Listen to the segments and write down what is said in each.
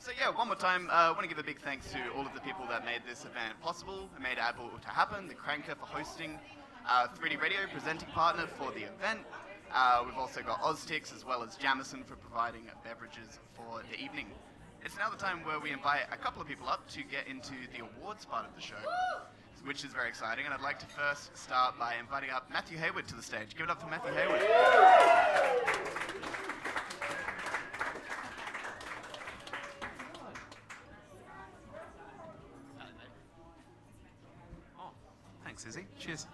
So yeah, one more time, I want to give a big thanks to all of the people that made this event possible and made it able to happen. The Cranker for hosting, 3D Radio, presenting partner for the event. We've also got Oztix as well as Jamison for providing beverages for the evening. It's now the time where we invite a couple of people up to get into the awards part of the show, which is very exciting. And I'd like to first start by inviting up Matthew Hayward to the stage. Give it up for Matthew Hayward. Thanks, Izzy. Cheers.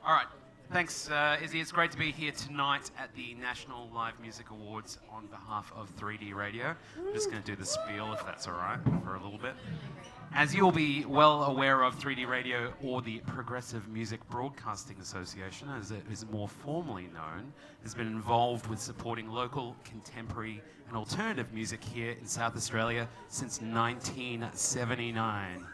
All right. Thanks, Izzy. It's great to be here tonight at the National Live Music Awards on behalf of 3D Radio. I'm just going to do the spiel, if that's all right, for a little bit. As you'll be well aware of, 3D Radio, or the Progressive Music Broadcasting Association, as it is more formally known, has been involved with supporting local, contemporary and alternative music here in South Australia since 1979.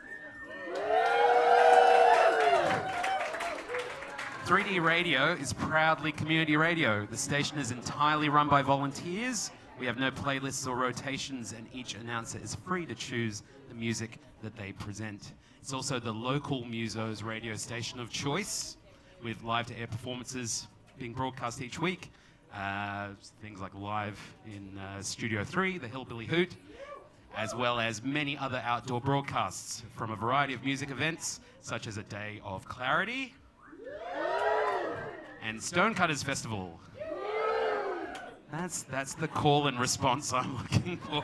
3D Radio is proudly community radio. The station is entirely run by volunteers. We have no playlists or rotations, and each announcer is free to choose the music that they present. It's also the local muso's radio station of choice, with live-to-air performances being broadcast each week. Things like live in Studio 3, the Hillbilly Hoot, as well as many other outdoor broadcasts from a variety of music events, such as a Day of Clarity and Stonecutters Festival. That's the call and response I'm looking for.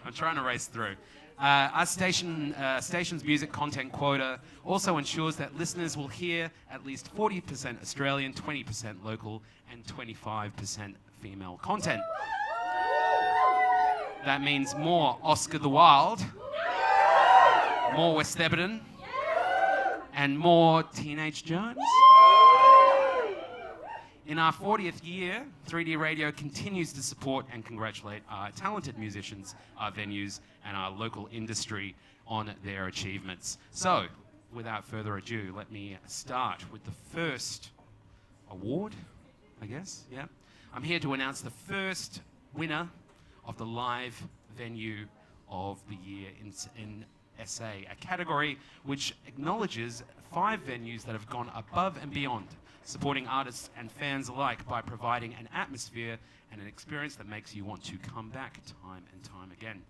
I'm trying to race through. Our station's music content quota also ensures that listeners will hear at least 40% Australian, 20% local, and 25% female content. That means more Oscar the Wild, more West Theberton, and more Teenage Jones. In our 40th year, 3D Radio continues to support and congratulate our talented musicians, our venues, and our local industry on their achievements. So, without further ado, let me start with the first award, I guess, yeah. I'm here to announce the first winner of the live venue of the year in SA, a category which acknowledges 5 venues that have gone above and beyond, supporting artists and fans alike by providing an atmosphere and an experience that makes you want to come back time and time again.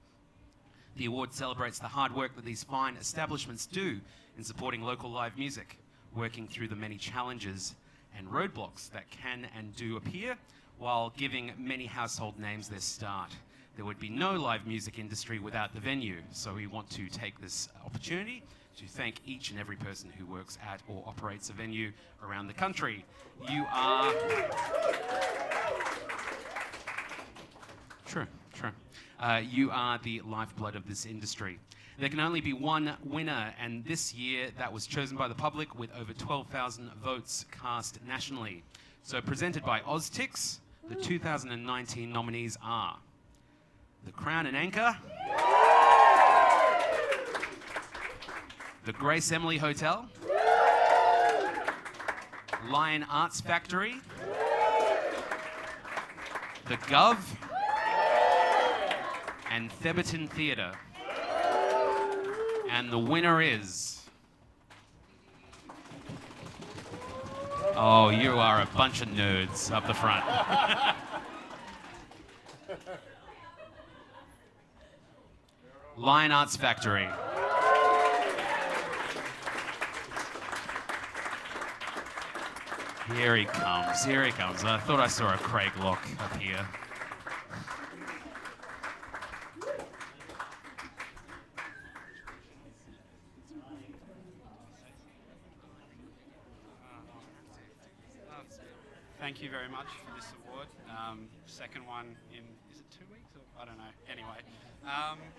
The award celebrates the hard work that these fine establishments do in supporting local live music, working through the many challenges and roadblocks that can and do appear, while giving many household names their start. There would be no live music industry without the venue, so we want to take this opportunity to thank each and every person who works at or operates a venue around the country. You are... True. You are the lifeblood of this industry. There can only be one winner, and this year that was chosen by the public with over 12,000 votes cast nationally. So presented by Oztix, the 2019 nominees are the Crown and Anchor, the Grace Emily Hotel, Lion Arts Factory, the Gov, and Theberton Theatre. And the winner is... Oh, you are a bunch of nerds up the front. Lion Arts Factory. Here he comes. I thought I saw a Craig Lock up here. Thank you very much for this award. Second one in, is it 2 weeks? Or, I don't know. Anyway,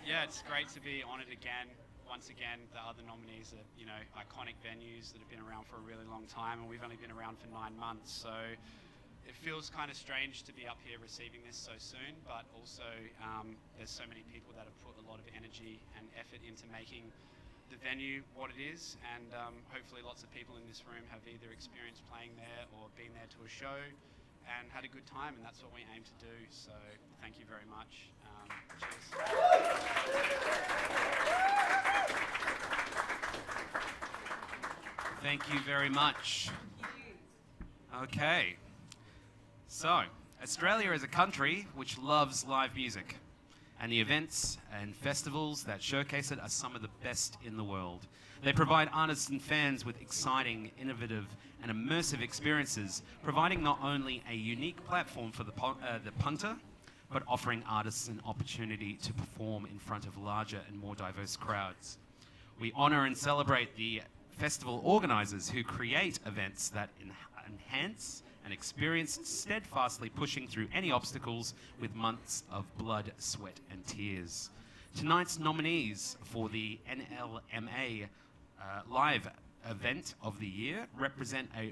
yeah, it's great to be honoured again. Once again, the other nominees are, iconic venues that have been around for a really long time, and we've only been around for 9 months. So it feels kind of strange to be up here receiving this so soon, but also there's so many people that have put a lot of energy and effort into making the venue what it is, and hopefully lots of people in this room have either experienced playing there or been there to a show and had a good time, and that's what we aim to do. So thank you very much. Cheers. Thank you very much. Okay. So, Australia is a country which loves live music, and the events and festivals that showcase it are some of the best in the world. They provide artists and fans with exciting, innovative, and immersive experiences, providing not only a unique platform for the punter, but offering artists an opportunity to perform in front of larger and more diverse crowds. We honour and celebrate the festival organisers who create events that enhance an experience, steadfastly pushing through any obstacles with months of blood, sweat and tears. Tonight's nominees for the NLMA Live Event of the Year represent a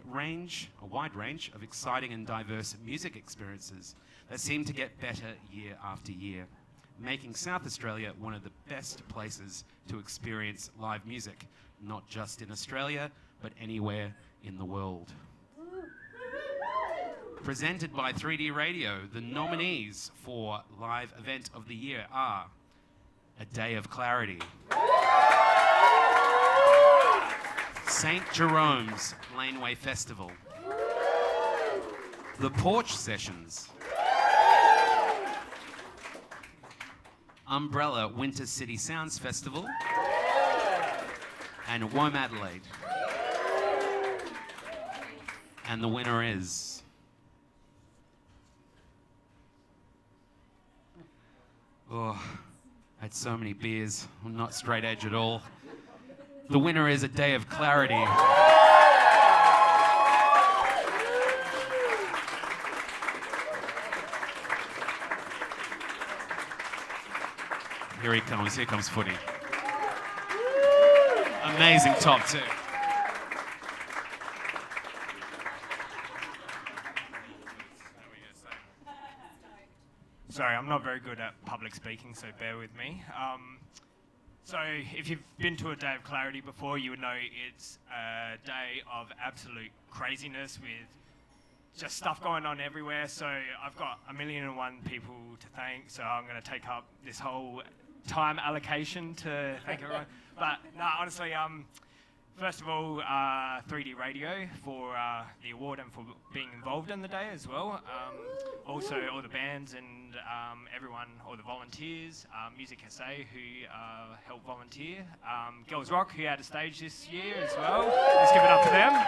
wide range of exciting and diverse music experiences that seem to get better year after year, making South Australia one of the best places to experience live music, not just in Australia, but anywhere in the world. Presented by 3D Radio, the nominees for Live Event of the Year are A Day of Clarity, St. Jerome's Laneway Festival, The Porch Sessions, Umbrella Winter City Sounds Festival, and WOM Adelaide. And the winner is... Oh, I had so many beers. I'm not straight edge at all. The winner is A Day of Clarity. Here comes Footy. Amazing top two. Sorry, I'm not very good at public speaking, so bear with me. So if you've been to a Day of Clarity before, you would know it's a day of absolute craziness with just stuff going on everywhere. So I've got 1,000,001 people to thank, so I'm going to take up this whole time allocation to thank everyone. But no, honestly, first of all, 3D Radio for the award and for being involved in the day as well. Also, all the bands and everyone, all the volunteers, Music SA who helped volunteer, Girls Rock who had a stage this year as well. Let's give it up to them.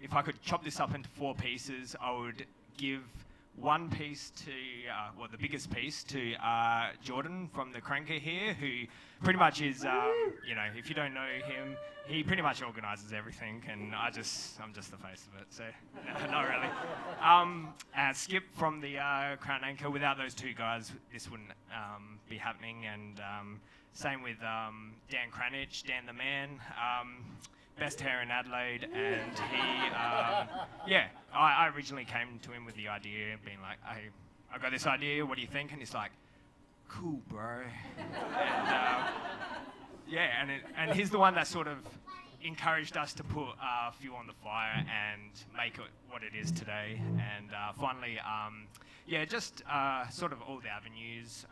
If I could chop this up into 4 pieces, I would give one piece to, the biggest piece to Jordan from the Cranker here, who pretty much is, if you don't know him, he pretty much organises everything, and I'm just the face of it, so not really. And Skip from the Crown Anchor. Without those 2 guys, this wouldn't be happening, and same with Dan Cranich, Dan the Man. Best hair in Adelaide, and he, I originally came to him with the idea, being like, hey, I got this idea, what do you think? And he's like, cool, bro. And he's the one that sort of encouraged us to put fuel on the fire and make it what it is today. And finally, just sort of all the avenues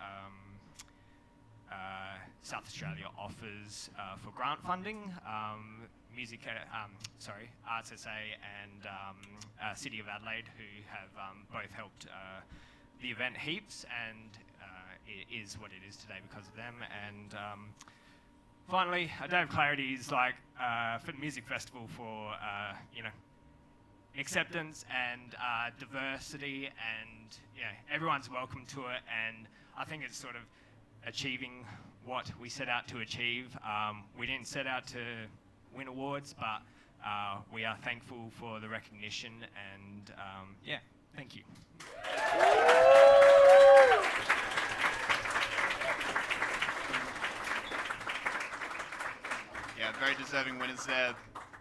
South Australia offers for grant funding. Arts SA and City of Adelaide, who have both helped the event heaps, and it is what it is today because of them. And finally, A Day of Clarity is like for the music festival for acceptance and diversity, and everyone's welcome to it. And I think it's sort of achieving what we set out to achieve. We didn't set out to win awards, but we are thankful for the recognition, and thank you. Yeah, very deserving winners there.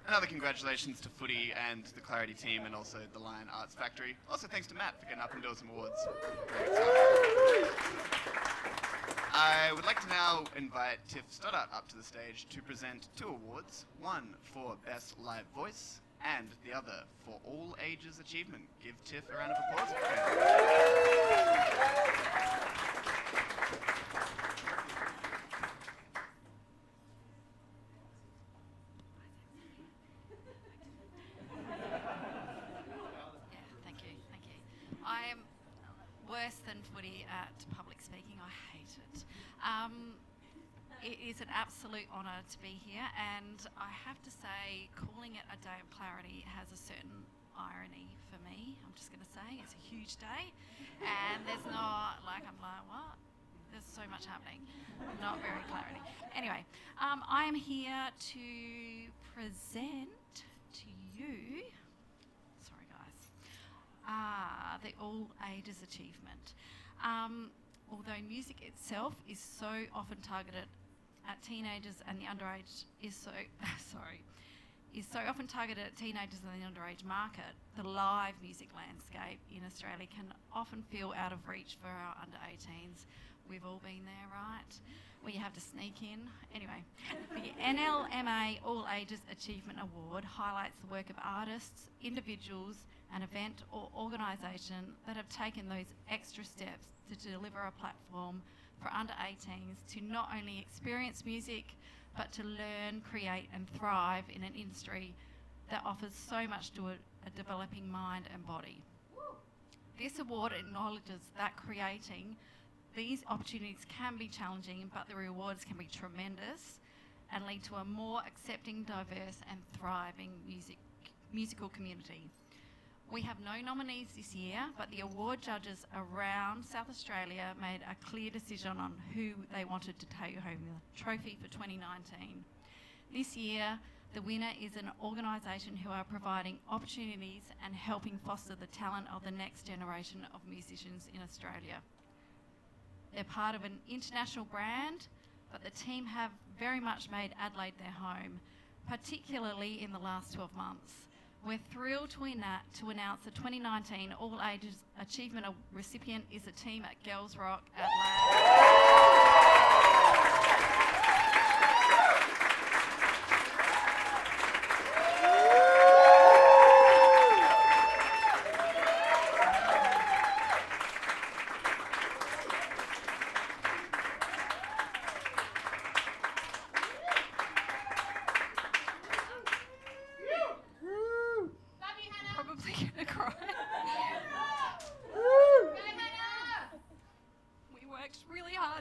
Another congratulations to Footy and the Clarity team, and also the Lion Arts Factory. Also thanks to Matt for getting up and doing some awards. Very exciting. I would like to now invite Tiff Stoddart up to the stage to present 2 awards, one for Best Live Voice and the other for All Ages Achievement. Give Tiff a round of applause if you can. I am worse than footy at public speaking. I hate it. It is an absolute honour to be here, and I have to say, calling it a day of clarity has a certain irony for me. I'm just going to say it's a huge day, and there's not like I'm like what? There's so much happening. Not very clarity. Anyway, I am here to present to you. Sorry, guys. The All Ages Achievement. Although music itself is so often targeted at teenagers and the underage is so often targeted at teenagers and the underage market, the live music landscape in Australia can often feel out of reach for our under 18s. We've all been there, right? Where you have to sneak in. Anyway, the NLMA All Ages Achievement Award highlights the work of artists, individuals, an event or organisation that have taken those extra steps to deliver a platform for under 18s to not only experience music, but to learn, create and thrive in an industry that offers so much to a developing mind and body. This award acknowledges that creating these opportunities can be challenging, but the rewards can be tremendous and lead to a more accepting, diverse and thriving musical community. We have no nominees this year, but the award judges around South Australia made a clear decision on who they wanted to take home the trophy for 2019. This year, the winner is an organisation who are providing opportunities and helping foster the talent of the next generation of musicians in Australia. They're part of an international brand, but the team have very much made Adelaide their home, particularly in the last 12 months. We're thrilled to announce the 2019 All Ages Achievement recipient is a team at Girls Rock Adelaide.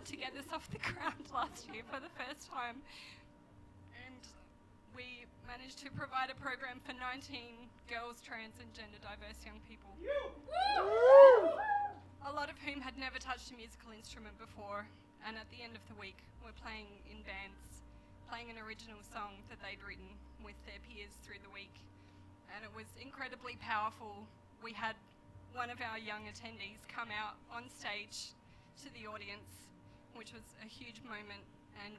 To get this off the ground last year for the first time, and we managed to provide a program for 19 girls, trans and gender diverse young people, a lot of whom had never touched a musical instrument before, and at the end of the week were playing in bands, playing an original song that they'd written with their peers through the week, and it was incredibly powerful. We had one of our young attendees come out on stage to the audience, which was a huge moment, and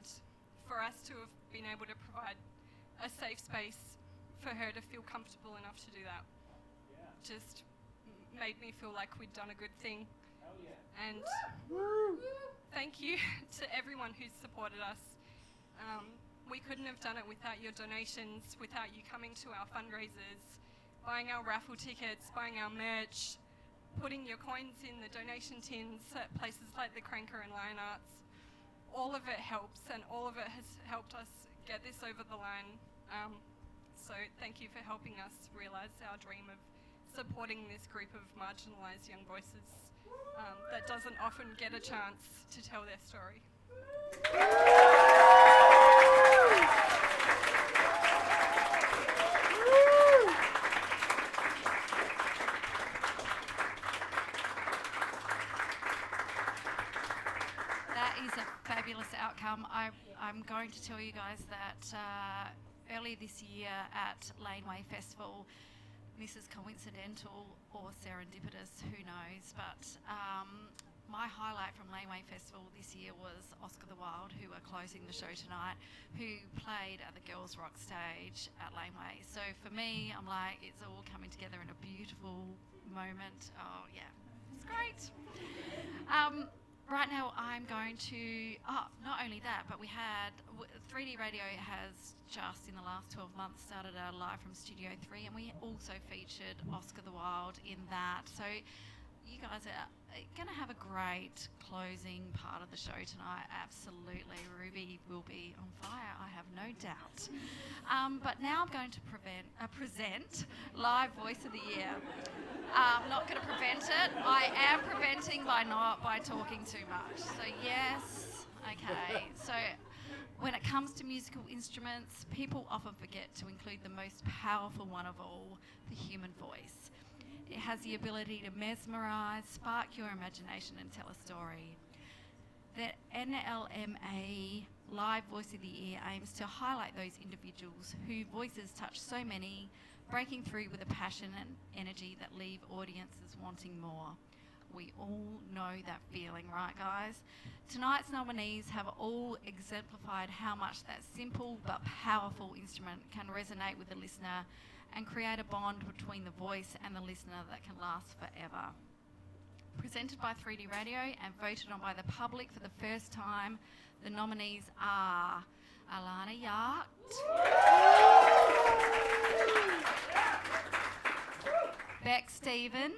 for us to have been able to provide a safe space for her to feel comfortable enough to do that just made me feel like we'd done a good thing. And thank you to everyone who's supported us. We couldn't have done it without your donations, without you coming to our fundraisers, buying our raffle tickets, buying our merch, putting your coins in the donation tins at places like the Cranker and Lion Arts. All of it helps, and all of it has helped us get this over the line. So thank you for helping us realise our dream of supporting this group of marginalised young voices that doesn't often get a chance to tell their story. Fabulous outcome. I'm going to tell you guys that earlier this year at Laneway Festival, this is coincidental or serendipitous, who knows, but my highlight from Laneway Festival this year was Oscar the Wild, who are closing the show tonight, who played at the Girls Rock stage at Laneway. So for me, I'm like, it's all coming together in a beautiful moment. Oh yeah, it's great. Right now I'm going to, not only that, but we had, 3D Radio has just in the last 12 months started a Live from Studio 3, and we also featured Oscar the Wild in that. So, you guys are going to have a great closing part of the show tonight. Absolutely. Ruby will be on fire, I have no doubt. But now I'm going to present Live Voice of the Year. I'm not going to prevent it. I am preventing by talking too much. So yes, okay. So when it comes to musical instruments, people often forget to include the most powerful one of all, the human voice. It has the ability to mesmerise, spark your imagination and tell a story. The NLMA Live Voice of the Year aims to highlight those individuals whose voices touch so many, breaking through with a passion and energy that leave audiences wanting more. We all know that feeling, right guys? Tonight's nominees have all exemplified how much that simple but powerful instrument can resonate with the listener and create a bond between the voice and the listener that can last forever. Presented by 3D Radio and voted on by the public for the first time, the nominees are Alana Yacht, Beck Stevens,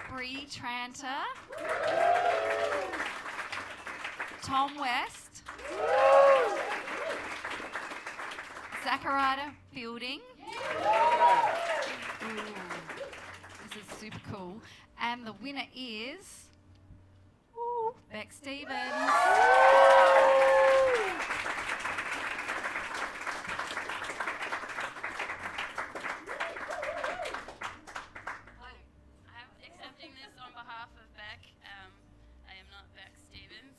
Bree Tranter, Tom West, Zachariah Fielding. Ooh, this is super cool. And the winner is Beck Stevens. I'm accepting this on behalf of Beck. I am not Beck Stevens.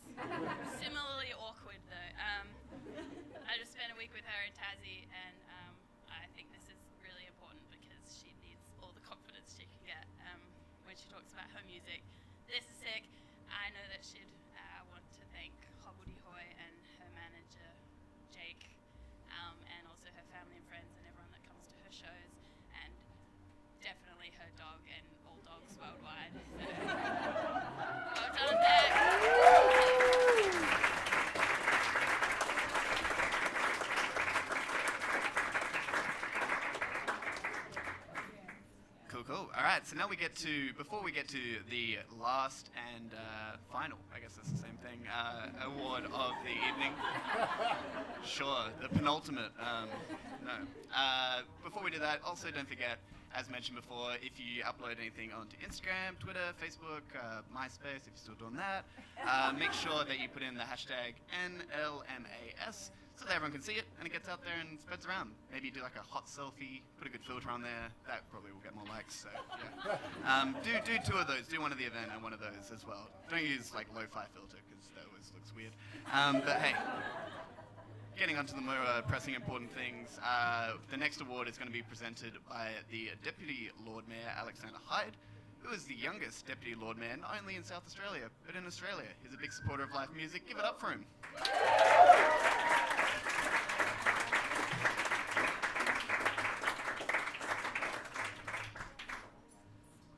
Similarly awkward though. I just spent a week with her in Tassie, and I think this is really important because she needs all the confidence she can get when she talks about her music. This is sick. I know that she'd want to thank Hobbledehoy and her manager, Jake, and also her family and friends and everyone that comes to her shows, and definitely her dog and all dogs worldwide. So, well done, Beck. Cool. All right, so now before we get to the last and final, I guess that's the same thing, award of the evening. Sure, the penultimate. No. Before we do that, also don't forget, as mentioned before, if you upload anything onto Instagram, Twitter, Facebook, MySpace, if you're still doing that, make sure that you put in the hashtag NLMAS, so that everyone can see it and it gets out there and spreads around. Maybe do like a hot selfie, put a good filter on there. That probably will get more likes. So yeah, do two of those. Do one of the event and one of those as well. Don't use like lo-fi filter because that always looks weird. But hey, getting onto the more pressing important things. The next award is going to be presented by the Deputy Lord Mayor Alexander Hyde, who is the youngest Deputy Lord Mayor not only in South Australia but in Australia. He's a big supporter of live music. Give it up for him.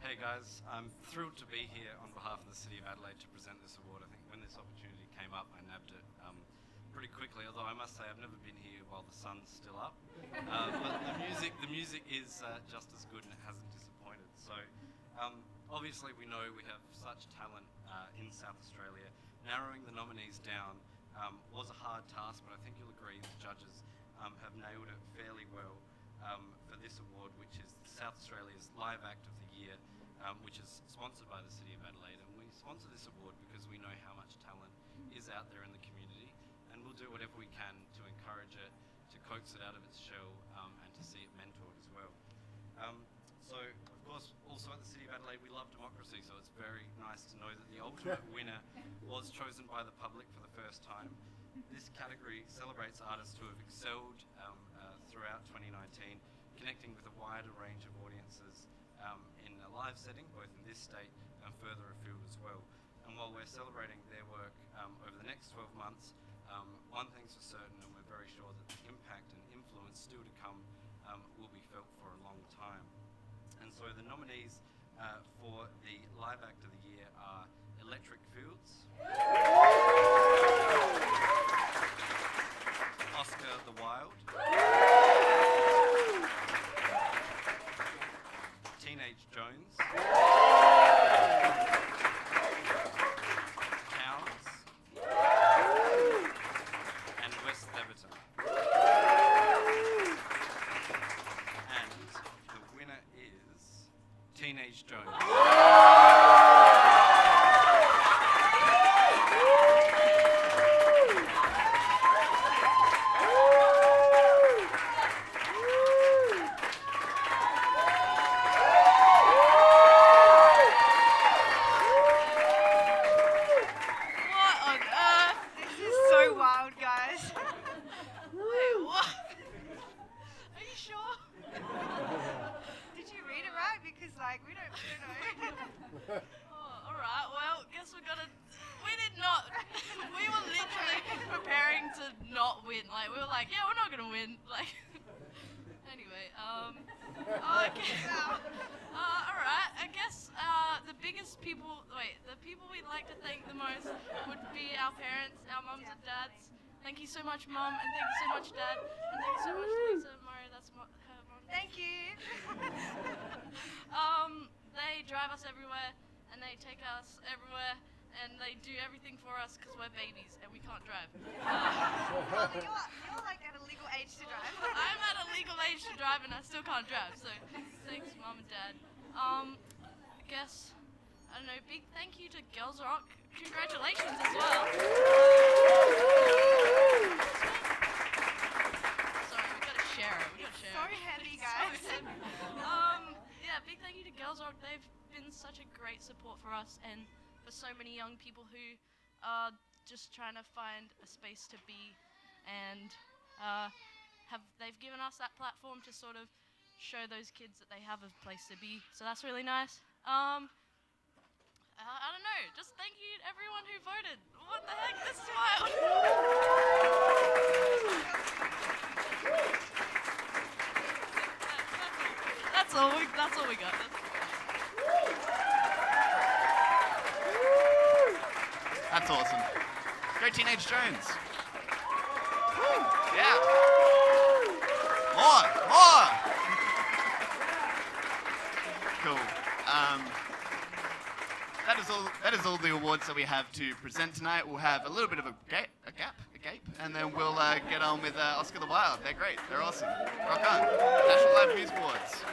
Hey guys, I'm thrilled to be here on behalf of the City of Adelaide to present this award. I think when this opportunity came up, I nabbed it pretty quickly, although I must say I've never been here while the sun's still up. But the music is just as good and it hasn't disappointed. So obviously we know we have such talent in South Australia. Narrowing the nominees down was a hard task, but I think you'll agree the judges have nailed it fairly well for this award, which is South Australia's Live Act of the Year, which is sponsored by the City of Adelaide. And we sponsor this award because we know how much talent is out there in the community, and we'll do whatever we can to encourage it, to coax it out of its shell, and to see it mentored as well. So, of course, also at the City of Adelaide, we love democracy, so it's very nice to know that the ultimate winner was chosen by the public for the first time. This category celebrates artists who have excelled throughout 2019, connecting with a wider range of audiences in a live setting, both in this state and further afield as well. And while we're celebrating their work over the next 12 months, one thing's for certain, and we're very sure that the impact and influence still to come will be felt for a long time. And so the nominees for the Live Act of the Year are Electric Fields, Oscar the Wild, Teenage Jones, Towns, and West Theberton. And the winner is Teenage Jones. What on earth? This is so wild, guys. Wait, what? Are you sure? Did you read it right? Because, like, we don't know. Oh, alright, well, guess we did not. We were literally preparing to not win. Like, we were like, yeah, we're not gonna win. Like, anyway, okay. Alright, I guess the people we'd like to thank the most would be our parents, our mums and dads. Thank you so much, Mum, and thank you so much, Dad, and thank you so much, Lisa Murray. That's her mum. Thank you. They drive us everywhere, and they take us everywhere, and they do everything for us because we're babies and we can't drive. Well, you're like at a legal age to drive. I'm at a legal age to drive, and I still can't drive. So thanks, Mum and Dad. I guess I don't know. Big thank you to Girls Rock. Congratulations as well. Sorry, we gotta share it. So heavy, guys. Yeah, big thank you to Girls Rock. They've been such a great support for us and for so many young people who are just trying to find a space to be, and they've given us that platform to sort of show those kids that they have a place to be. So that's really nice. I don't know. Just thank you to everyone who voted. What the heck? This is wild. That's all we got. That's awesome. Go Teenage Jones. Woo. Yeah. More. Cool. That is all the awards that we have to present tonight. We'll have a little bit of a gape, and then we'll get on with Oscar the Wild. They're great. They're awesome. Rock on. National Live Music Awards.